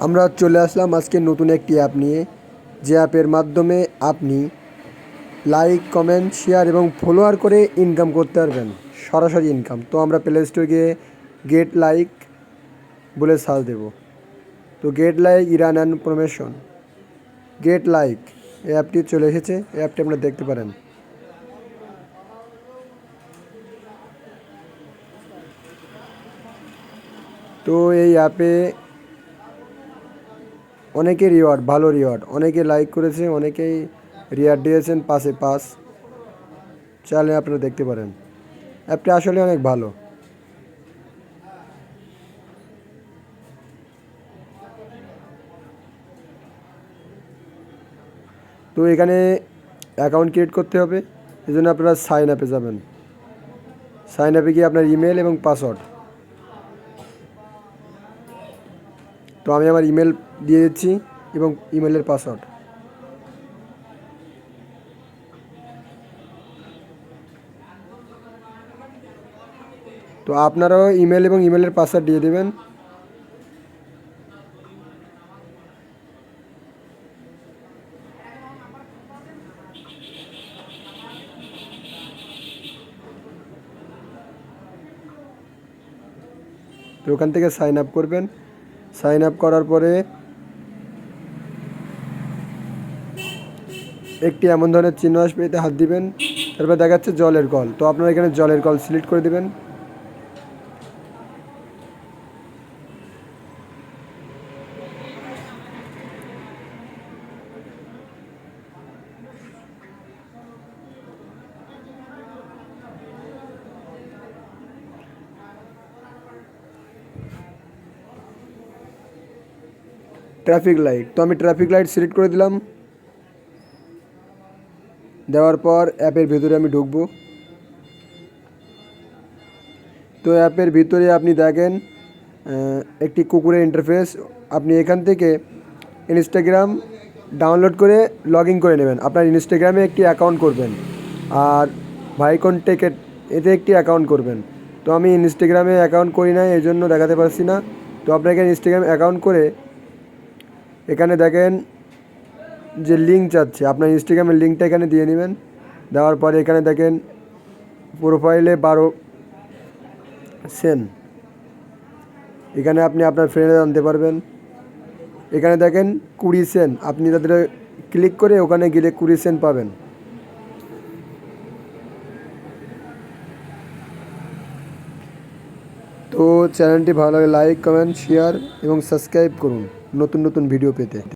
আমরা চলে আসলাম আজকে নতুন একটি অ্যাপ নিয়ে, যে অ্যাপের মাধ্যমে আপনি লাইক, কমেন্ট, শেয়ার এবং ফলোয়ার করে ইনকাম করতে পারবেন, সরাসরি ইনকাম। তো আমরা প্লে স্টোরে গিয়ে গেট লাইক বলে সার্চ দেব। তো gate like Iran and promotion, gate like এই অ্যাপটি চলে এসেছে। এই অ্যাপটি আপনারা দেখতে পারেন। তো এই অ্যাপে অনেকে রিওয়ার্ড, ভালো রিওয়ার্ড, অনেকে লাইক করেছে, অনেকেই রিওয়ার্ড দিয়েছেন, পাশে পাস। চাইলে আপনারা দেখতে পারেন, অ্যাপটি আসলে অনেক ভালো। তো এখানে অ্যাকাউন্ট ক্রিয়েট করতে হবে, এই জন্য আপনারা সাইন আপে যাবেন। সাইন আপে গিয়ে আপনার ইমেল এবং পাসওয়ার্ড, তো আমি আমার ইমেল দিয়ে দিচ্ছি এবং ইমেলের পাসওয়ার্ড। তো আপনারাও ইমেল এবং ইমেলের পাসওয়ার্ড দিয়ে দেবেন। তো ওখান থেকে সাইন আপ করবেন। সাইন আপ করার পরে একটি এমন ধরনের চিহ্ন আসবে, এতে হাত দিবেন। তারপর দেখাচ্ছে জলের কল, তো আপনারা এখানে জলের কল সিলেক্ট করে দেবেন। ট্রাফিক লাইট, তো আমি ট্রাফিক লাইট সিলেক্ট করে দিলাম। দেওয়ার পর অ্যাপের ভিতরে আমি ঢুকবো। তো অ্যাপের ভিতরে আপনি দেখেন একটি কুকুরের ইন্টারফেস। আপনি এখান থেকে ইনস্টাগ্রাম ডাউনলোড করে লগ ইন করে নেবেন। আপনার ইনস্টাগ্রামে একটি অ্যাকাউন্ট করবেন, আর ভাইকন টেকেট এতে একটি অ্যাকাউন্ট করবেন। তো আমি ইনস্টাগ্রামে অ্যাকাউন্ট করি না, এই জন্য দেখাতে পারছি না। তো আপনাকে ইনস্টাগ্রাম অ্যাকাউন্ট করে এখানে দেখেন যে লিঙ্ক চাচ্ছে, আপনার ইনস্টাগ্রামের লিঙ্কটা এখানে দিয়ে নেবেন। দেওয়ার পরে এখানে দেখেন প্রোফাইলে 12 সেন্ট, এখানে আপনি আপনার ফ্রেন্ডে আনতে পারবেন। এখানে দেখেন 20 সেন্ট, আপনি তাদের ক্লিক করে ওখানে গেলে 20 সেন্ট পাবেন। তো চ্যানেলটি ভালো লাগে লাইক, কমেন্ট, শেয়ার এবং সাবস্ক্রাইব করুন নতুন নতুন ভিডিও পেতে।